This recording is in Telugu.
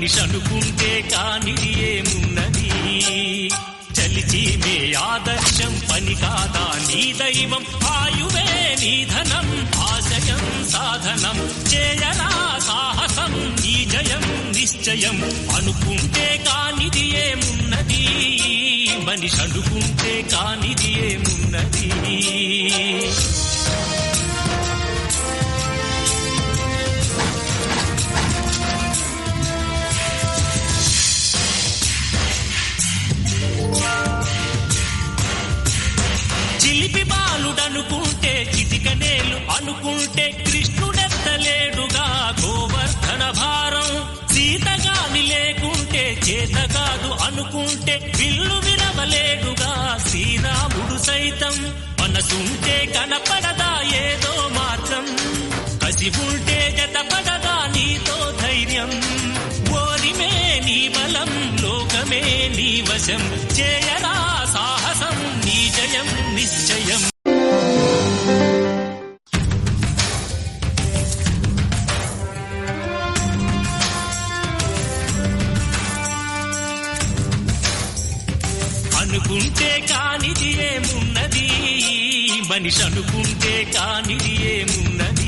మనిషి అనుకుంటే కానిది ఏమున్నది చలిచి మే ఆదర్శం పని కాదా నీ దైవం ఆయువే నీ ధనం ఆశయం సాధనం చేయరా సాహసం నీ జయం నిశ్చయం అనుకుంటే కానిది ఏమున్నది మనిషి అనుకుంటే కానిది ఏమున్నది చిలిపి బాలుడనుకుంటే చిటికనేలు అనుకుంటే కృష్ణుడెత్తలేడుగా గోవర్ధన భారం సీతగాని లేకుంటే చేత కాదు అనుకుంటే విల్లు విరవలేడుగా శ్రీరాముడు సైతం మనసుంటే కనపడదా ఏదో మార్గం కసి ఉంటే జతపడదా నీతో ధైర్యం ఓరిమే నీ బలం లోకమే నీ వశం చేయరా సాహసం నీ జయం నిశ్చయం అనుకుంటే కానిది ఏమున్నది మనిషి అనుకుంటే కానిది ఏమున్నది